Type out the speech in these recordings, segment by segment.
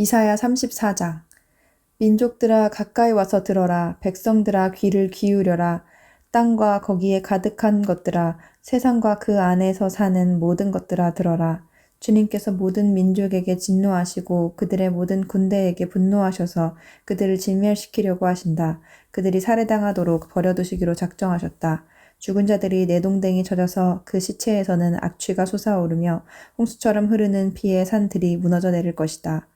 이사야 34장. 민족들아 가까이 와서 들어라. 백성들아 귀를 기울여라. 땅과 거기에 가득한 것들아, 세상과 그 안에서 사는 모든 것들아 들어라. 주님께서 모든 민족에게 진노하시고 그들의 모든 군대에게 분노하셔서 그들을 진멸시키려고 하신다. 그들이 살해당하도록 버려두시기로 작정하셨다. 죽은 자들이 내동댕이 젖어서 그 시체에서는 악취가 솟아오르며 홍수처럼 흐르는 피의 산들이 무너져 내릴 것이다.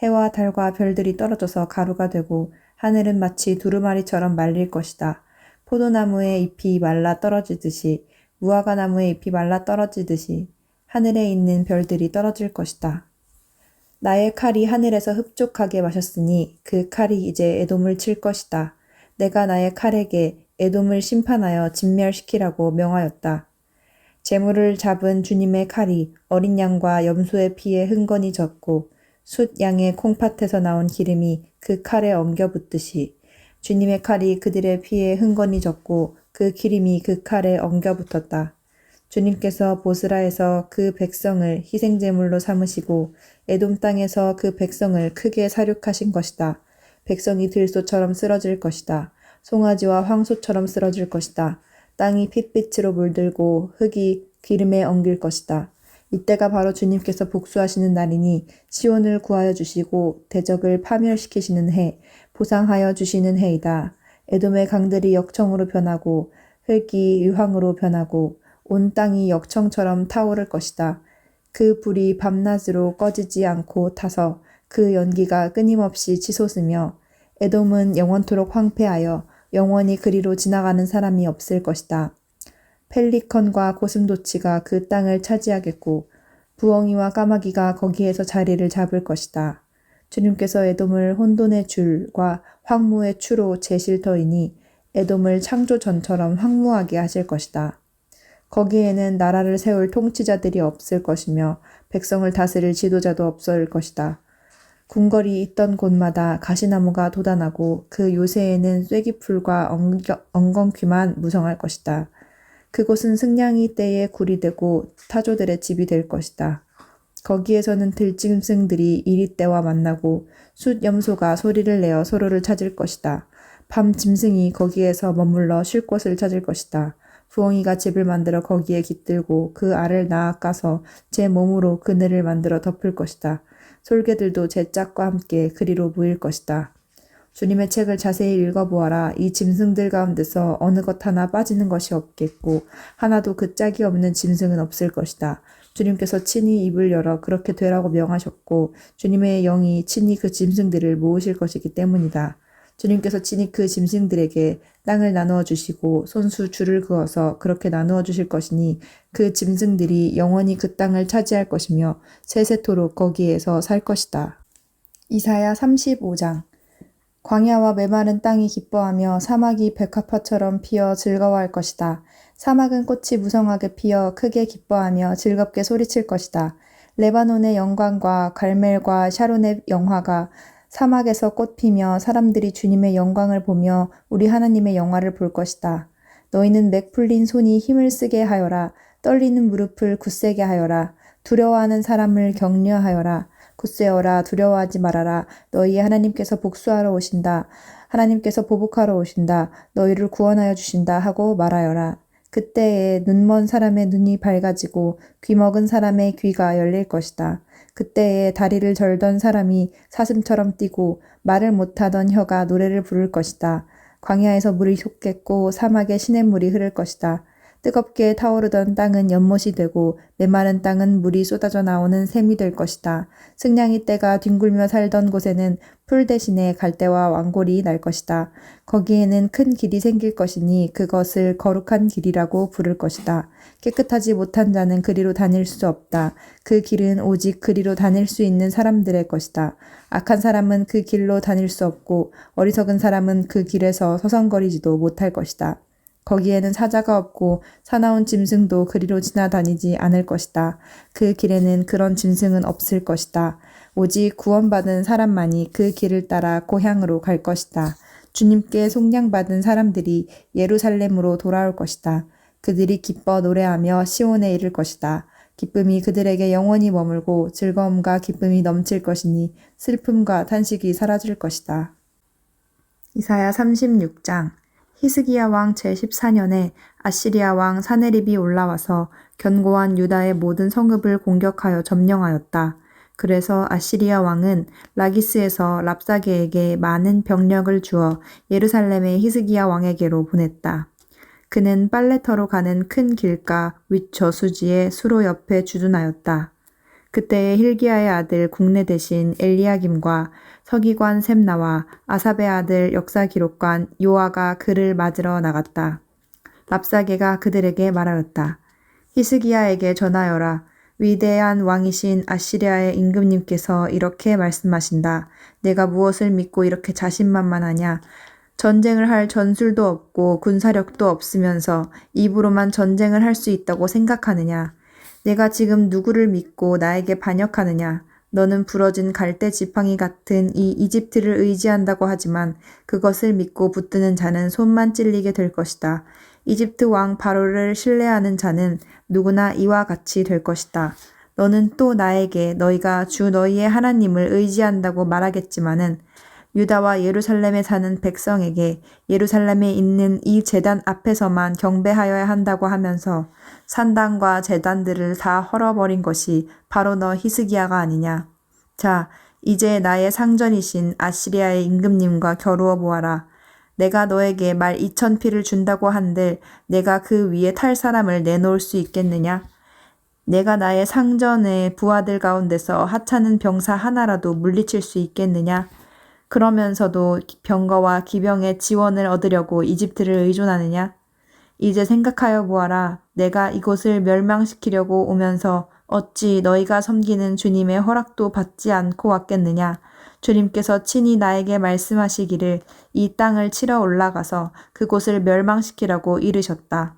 해와 달과 별들이 떨어져서 가루가 되고 하늘은 마치 두루마리처럼 말릴 것이다. 포도나무의 잎이 말라 떨어지듯이, 무화과나무의 잎이 말라 떨어지듯이 하늘에 있는 별들이 떨어질 것이다. 나의 칼이 하늘에서 흡족하게 마셨으니 그 칼이 이제 에돔을 칠 것이다. 내가 나의 칼에게 에돔을 심판하여 진멸시키라고 명하였다. 재물을 잡은 주님의 칼이 어린 양과 염소의 피에 흥건히 젖고 숫 양의 콩팥에서 나온 기름이 그 칼에 엉겨 붙듯이 주님의 칼이 그들의 피에 흥건히 젖고 그 기름이 그 칼에 엉겨 붙었다. 주님께서 보스라에서 그 백성을 희생제물로 삼으시고 에돔 땅에서 그 백성을 크게 사륙하신 것이다. 백성이 들소처럼 쓰러질 것이다. 송아지와 황소처럼 쓰러질 것이다. 땅이 핏빛으로 물들고 흙이 기름에 엉길 것이다. 이때가 바로 주님께서 복수하시는 날이니 시온을 구하여 주시고 대적을 파멸시키시는 해, 보상하여 주시는 해이다. 에돔의 강들이 역청으로 변하고 흙이 유황으로 변하고 온 땅이 역청처럼 타오를 것이다. 그 불이 밤낮으로 꺼지지 않고 타서 그 연기가 끊임없이 치솟으며 에돔은 영원토록 황폐하여 영원히 그리로 지나가는 사람이 없을 것이다. 펠리컨과 고슴도치가 그 땅을 차지하겠고 부엉이와 까마귀가 거기에서 자리를 잡을 것이다. 주님께서 에돔을 혼돈의 줄과 황무의 추로 재실 터이니 에돔을 창조 전처럼 황무하게 하실 것이다. 거기에는 나라를 세울 통치자들이 없을 것이며 백성을 다스릴 지도자도 없을 것이다. 궁궐이 있던 곳마다 가시나무가 돋아나고 그 요새에는 쐐기풀과 엉겅퀴만 무성할 것이다. 그곳은 승냥이 떼의 굴이 되고 타조들의 집이 될 것이다. 거기에서는 들짐승들이 이리떼와 만나고 숫 염소가 소리를 내어 서로를 찾을 것이다. 밤 짐승이 거기에서 머물러 쉴 곳을 찾을 것이다. 부엉이가 집을 만들어 거기에 깃들고 그 알을 낳아 까서 제 몸으로 그늘을 만들어 덮을 것이다. 솔개들도 제 짝과 함께 그리로 모일 것이다. 주님의 책을 자세히 읽어보아라. 이 짐승들 가운데서 어느 것 하나 빠지는 것이 없겠고 하나도 그 짝이 없는 짐승은 없을 것이다. 주님께서 친히 입을 열어 그렇게 되라고 명하셨고 주님의 영이 친히 그 짐승들을 모으실 것이기 때문이다. 주님께서 친히 그 짐승들에게 땅을 나누어 주시고 손수 줄을 그어서 그렇게 나누어 주실 것이니 그 짐승들이 영원히 그 땅을 차지할 것이며 세세토록 거기에서 살 것이다. 이사야 35장. 광야와 메마른 땅이 기뻐하며 사막이 백합화처럼 피어 즐거워할 것이다. 사막은 꽃이 무성하게 피어 크게 기뻐하며 즐겁게 소리칠 것이다. 레바논의 영광과 갈멜과 샤론의 영화가 사막에서 꽃피며 사람들이 주님의 영광을 보며 우리 하나님의 영화를 볼 것이다. 너희는 맥 풀린 손이 힘을 쓰게 하여라. 떨리는 무릎을 굳세게 하여라. 두려워하는 사람을 격려하여라. 굳세어라. 두려워하지 말아라. 너희의 하나님께서 복수하러 오신다. 하나님께서 보복하러 오신다. 너희를 구원하여 주신다 하고 말하여라. 그때에 눈먼 사람의 눈이 밝아지고 귀먹은 사람의 귀가 열릴 것이다. 그때에 다리를 절던 사람이 사슴처럼 뛰고 말을 못하던 혀가 노래를 부를 것이다. 광야에서 물이 솟겠고 사막에 시냇물이 흐를 것이다. 뜨겁게 타오르던 땅은 연못이 되고 메마른 땅은 물이 쏟아져 나오는 샘이 될 것이다. 승냥이 떼가 뒹굴며 살던 곳에는 풀 대신에 갈대와 왕골이 날 것이다. 거기에는 큰 길이 생길 것이니 그것을 거룩한 길이라고 부를 것이다. 깨끗하지 못한 자는 그리로 다닐 수 없다. 그 길은 오직 그리로 다닐 수 있는 사람들의 것이다. 악한 사람은 그 길로 다닐 수 없고 어리석은 사람은 그 길에서 서성거리지도 못할 것이다. 거기에는 사자가 없고 사나운 짐승도 그리로 지나다니지 않을 것이다. 그 길에는 그런 짐승은 없을 것이다. 오직 구원받은 사람만이 그 길을 따라 고향으로 갈 것이다. 주님께 속량받은 사람들이 예루살렘으로 돌아올 것이다. 그들이 기뻐 노래하며 시온에 이를 것이다. 기쁨이 그들에게 영원히 머물고 즐거움과 기쁨이 넘칠 것이니 슬픔과 탄식이 사라질 것이다. 이사야 36장. 히스기야 왕 제14년에 아시리아 왕 사네립이 올라와서 견고한 유다의 모든 성읍을 공격하여 점령하였다. 그래서 아시리아 왕은 라기스에서 랍사게에게 많은 병력을 주어 예루살렘의 히스기야 왕에게로 보냈다. 그는 빨래터로 가는 큰 길가 윗 저수지의 수로 옆에 주둔하였다. 그때에 hil기야의 아들 국내 대신 엘리야김과 서기관 셈나와 아삽의 아들 역사기록관 요아가 그를 맞으러 나갔다. 랍사게가 그들에게 말하였다. 히스기야에게 전하여라. 위대한 왕이신 아시리아의 임금님께서 이렇게 말씀하신다. 내가 무엇을 믿고 이렇게 자신만만하냐. 전쟁을 할 전술도 없고 군사력도 없으면서 입으로만 전쟁을 할 수 있다고 생각하느냐. 내가 지금 누구를 믿고 나에게 반역하느냐. 너는 부러진 갈대 지팡이 같은 이 이집트를 의지한다고 하지만 그것을 믿고 붙드는 자는 손만 찔리게 될 것이다. 이집트 왕 바로를 신뢰하는 자는 누구나 이와 같이 될 것이다. 너는 또 나에게 너희가 주 너희의 하나님을 의지한다고 말하겠지만은 유다와 예루살렘에 사는 백성에게 예루살렘에 있는 이 제단 앞에서만 경배하여야 한다고 하면서 산당과 제단들을 다 헐어버린 것이 바로 너 히스기야가 아니냐. 자, 이제 나의 상전이신 아시리아의 임금님과 겨루어 보아라. 내가 너에게 말 2,000피를 준다고 한들 내가 그 위에 탈 사람을 내놓을 수 있겠느냐? 내가 나의 상전의 부하들 가운데서 하찮은 병사 하나라도 물리칠 수 있겠느냐? 그러면서도 병거와 기병의 지원을 얻으려고 이집트를 의존하느냐? 이제 생각하여 보아라. 내가 이곳을 멸망시키려고 오면서 어찌 너희가 섬기는 주님의 허락도 받지 않고 왔겠느냐? 주님께서 친히 나에게 말씀하시기를 이 땅을 치러 올라가서 그곳을 멸망시키라고 이르셨다.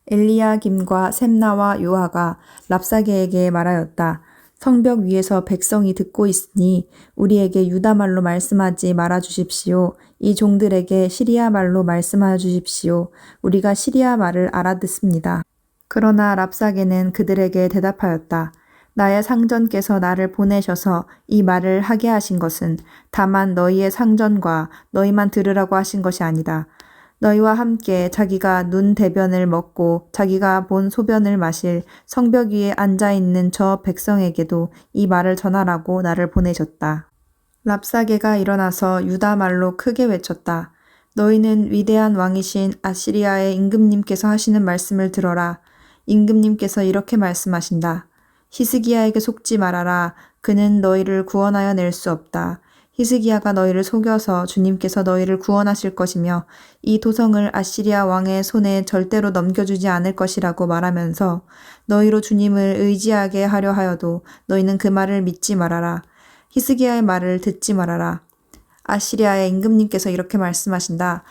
엘리야김과 셈나와 요아가 랍사게에게 말하였다. 성벽 위에서 백성이 듣고 있으니 우리에게 유다말로 말씀하지 말아 주십시오. 이 종들에게 시리아 말로 말씀하여 주십시오. 우리가 시리아 말을 알아듣습니다. 그러나 랍사게는 그들에게 대답하였다. 나의 상전께서 나를 보내셔서 이 말을 하게 하신 것은 다만 너희의 상전과 너희만 들으라고 하신 것이 아니다. 너희와 함께 자기가 눈 대변을 먹고 자기가 본 소변을 마실 성벽 위에 앉아있는 저 백성에게도 이 말을 전하라고 나를 보내셨다. 랍사게가 일어나서 유다 말로 크게 외쳤다. 너희는 위대한 왕이신 아시리아의 임금님께서 하시는 말씀을 들어라. 임금님께서 이렇게 말씀하신다. 히스기야에게 속지 말아라. 그는 너희를 구원하여 낼 수 없다. 히스기야가 너희를 속여서 주님께서 너희를 구원하실 것이며 이 도성을 아시리아 왕의 손에 절대로 넘겨주지 않을 것이라고 말하면서 너희로 주님을 의지하게 하려 하여도 너희는 그 말을 믿지 말아라. 히스기야의 말을 듣지 말아라. 아시리아의 임금님께서 이렇게 말씀하신다.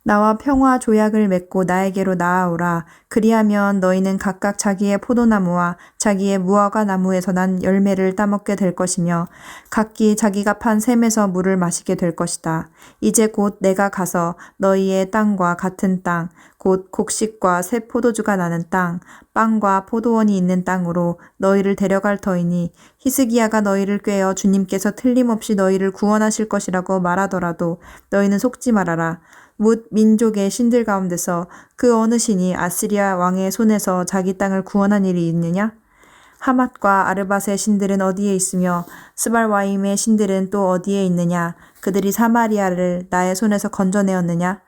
나와 평화 조약을 맺고 나에게로 나아오라. 그리하면 너희는 각각 자기의 포도나무와 자기의 무화과 나무에서 난 열매를 따먹게 될 것이며 각기 자기가 판 샘에서 물을 마시게 될 것이다. 이제 곧 내가 가서 너희의 땅과 같은 땅, 곧 곡식과 새 포도주가 나는 땅, 빵과 포도원이 있는 땅으로 너희를 데려갈 터이니 히스기야가 너희를 꾀어 주님께서 틀림없이 너희를 구원하실 것이라고 말하더라도 너희는 속지 말아라. 뭇 민족의 신들 가운데서 그 어느 신이 아시리아 왕의 손에서 자기 땅을 구원한 일이 있느냐? 하맛과 아르밧의 신들은 어디에 있으며 스발와임의 신들은 또 어디에 있느냐? 그들이 사마리아를 나의 손에서 건져내었느냐?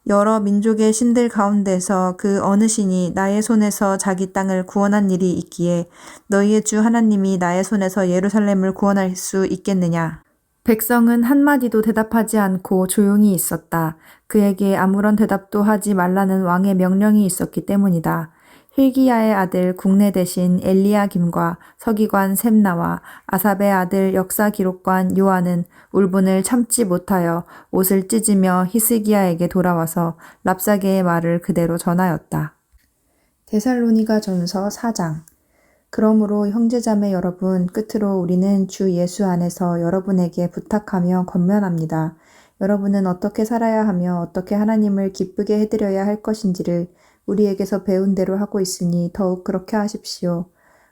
여러 민족의 신들 가운데서 그 어느 신이 나의 손에서 자기 땅을 구원한 일이 있기에 너희의 주 하나님이 나의 손에서 예루살렘을 구원할 수 있겠느냐? 백성은 한마디도 대답하지 않고 조용히 있었다. 그에게 아무런 대답도 하지 말라는 왕의 명령이 있었기 때문이다. hil기야의 아들 국내 대신 엘리야김과 서기관 셈나와 아삽의 아들 역사기록관 요아는 울분을 참지 못하여 옷을 찢으며 히스기야에게 돌아와서 랍사게의 말을 그대로 전하였다. 데살로니가 전서 4장. 그러므로 형제자매 여러분, 끝으로 우리는 주 예수 안에서 여러분에게 부탁하며 권면합니다. 여러분은 어떻게 살아야 하며 어떻게 하나님을 기쁘게 해드려야 할 것인지를 우리에게서 배운 대로 하고 있으니 더욱 그렇게 하십시오.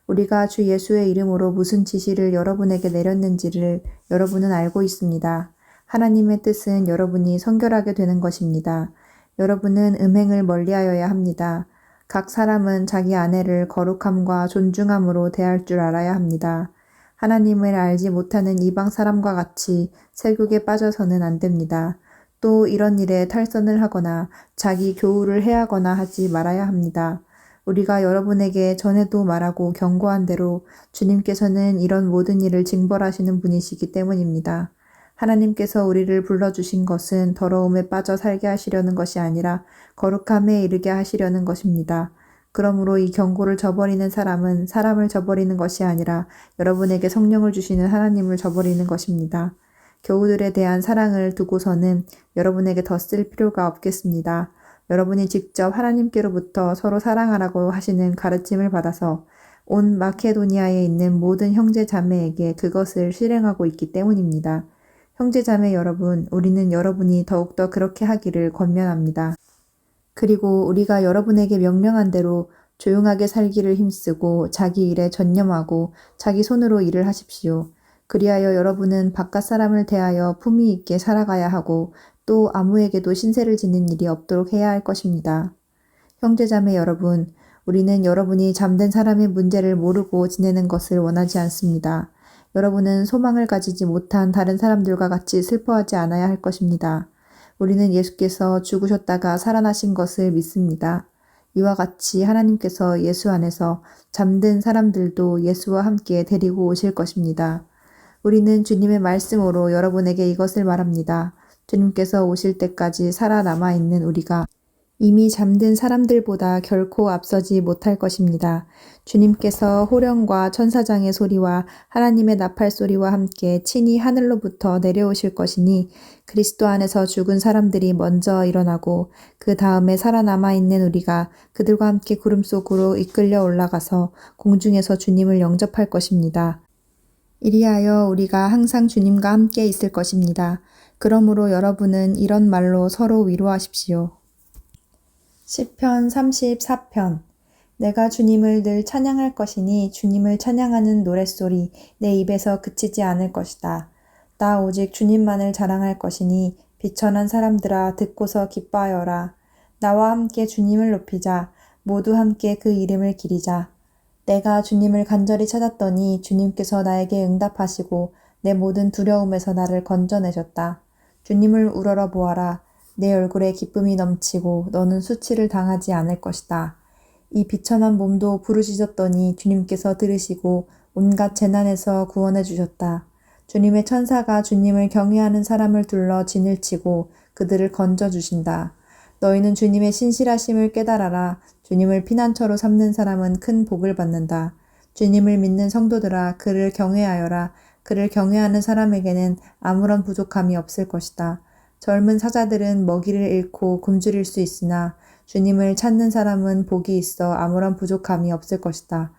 우리가 주 예수의 이름으로 무슨 지시를 여러분에게 내렸는지를 여러분은 알고 있습니다. 하나님의 뜻은 여러분이 성결하게 되는 것입니다. 여러분은 음행을 멀리하여야 합니다. 각 사람은 자기 아내를 거룩함과 존중함으로 대할 줄 알아야 합니다. 하나님을 알지 못하는 이방 사람과 같이 세욕에 빠져서는 안 됩니다. 또 이런 일에 탈선을 하거나 자기 교우를 해하거나 하지 말아야 합니다. 우리가 여러분에게 전에도 말하고 경고한 대로 주님께서는 이런 모든 일을 징벌하시는 분이시기 때문입니다. 하나님께서 우리를 불러주신 것은 더러움에 빠져 살게 하시려는 것이 아니라 거룩함에 이르게 하시려는 것입니다. 그러므로 이 경고를 저버리는 사람은 사람을 저버리는 것이 아니라 여러분에게 성령을 주시는 하나님을 저버리는 것입니다. 교우들에 대한 사랑을 두고서는 여러분에게 더 쓸 필요가 없겠습니다. 여러분이 직접 하나님께로부터 서로 사랑하라고 하시는 가르침을 받아서 온 마케도니아에 있는 모든 형제 자매에게 그것을 실행하고 있기 때문입니다. 형제 자매 여러분, 우리는 여러분이 더욱더 그렇게 하기를 권면합니다. 그리고 우리가 여러분에게 명령한 대로 조용하게 살기를 힘쓰고 자기 일에 전념하고 자기 손으로 일을 하십시오. 그리하여 여러분은 바깥 사람을 대하여 품위 있게 살아가야 하고 또 아무에게도 신세를 지는 일이 없도록 해야 할 것입니다. 형제자매 여러분, 우리는 여러분이 잠든 사람의 문제를 모르고 지내는 것을 원하지 않습니다. 여러분은 소망을 가지지 못한 다른 사람들과 같이 슬퍼하지 않아야 할 것입니다. 우리는 예수께서 죽으셨다가 살아나신 것을 믿습니다. 이와 같이 하나님께서 예수 안에서 잠든 사람들도 예수와 함께 데리고 오실 것입니다. 우리는 주님의 말씀으로 여러분에게 이것을 말합니다. 주님께서 오실 때까지 살아남아 있는 우리가 이미 잠든 사람들보다 결코 앞서지 못할 것입니다. 주님께서 호령과 천사장의 소리와 하나님의 나팔 소리와 함께 친히 하늘로부터 내려오실 것이니 그리스도 안에서 죽은 사람들이 먼저 일어나고 그 다음에 살아남아 있는 우리가 그들과 함께 구름 속으로 이끌려 올라가서 공중에서 주님을 영접할 것입니다. 이리하여 우리가 항상 주님과 함께 있을 것입니다. 그러므로 여러분은 이런 말로 서로 위로하십시오. 시편 34편. 내가 주님을 늘 찬양할 것이니 주님을 찬양하는 노랫소리 내 입에서 그치지 않을 것이다. 나 오직 주님만을 자랑할 것이니 비천한 사람들아 듣고서 기뻐하여라. 나와 함께 주님을 높이자. 모두 함께 그 이름을 기리자. 내가 주님을 간절히 찾았더니 주님께서 나에게 응답하시고 내 모든 두려움에서 나를 건져내셨다. 주님을 우러러 보아라. 내 얼굴에 기쁨이 넘치고 너는 수치를 당하지 않을 것이다. 이 비천한 몸도 부르짖었더니 주님께서 들으시고 온갖 재난에서 구원해 주셨다. 주님의 천사가 주님을 경외하는 사람을 둘러 진을 치고 그들을 건져 주신다. 너희는 주님의 신실하심을 깨달아라. 주님을 피난처로 삼는 사람은 큰 복을 받는다. 주님을 믿는 성도들아 그를 경외하여라. 그를 경외하는 사람에게는 아무런 부족함이 없을 것이다. 젊은 사자들은 먹이를 잃고 굶주릴 수 있으나 주님을 찾는 사람은 복이 있어 아무런 부족함이 없을 것이다.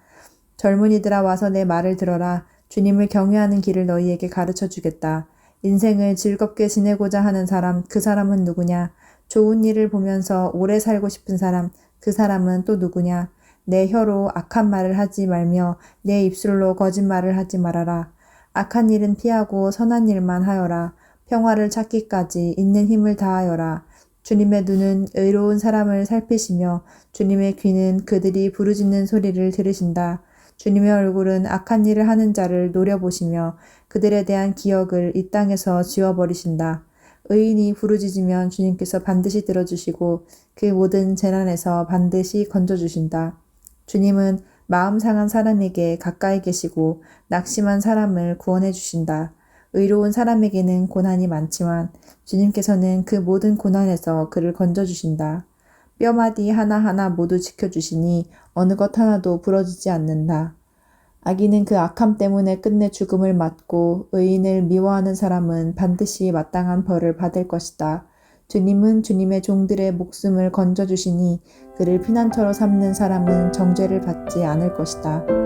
젊은이들아 와서 내 말을 들어라. 주님을 경외하는 길을 너희에게 가르쳐 주겠다. 인생을 즐겁게 지내고자 하는 사람, 그 사람은 누구냐? 좋은 일을 보면서 오래 살고 싶은 사람, 그 사람은 또 누구냐? 내 혀로 악한 말을 하지 말며 내 입술로 거짓말을 하지 말아라. 악한 일은 피하고 선한 일만 하여라. 평화를 찾기까지 있는 힘을 다하여라. 주님의 눈은 의로운 사람을 살피시며 주님의 귀는 그들이 부르짖는 소리를 들으신다. 주님의 얼굴은 악한 일을 하는 자를 노려보시며 그들에 대한 기억을 이 땅에서 지워버리신다. 의인이 부르짖으면 주님께서 반드시 들어주시고 그 모든 재난에서 반드시 건져주신다. 주님은 마음 상한 사람에게 가까이 계시고 낙심한 사람을 구원해 주신다. 의로운 사람에게는 고난이 많지만 주님께서는 그 모든 고난에서 그를 건져주신다. 뼈마디 하나하나 모두 지켜주시니 어느 것 하나도 부러지지 않는다. 악인은 그 악함 때문에 끝내 죽음을 맞고 의인을 미워하는 사람은 반드시 마땅한 벌을 받을 것이다. 주님은 주님의 종들의 목숨을 건져주시니 그를 피난처로 삼는 사람은 정죄를 받지 않을 것이다.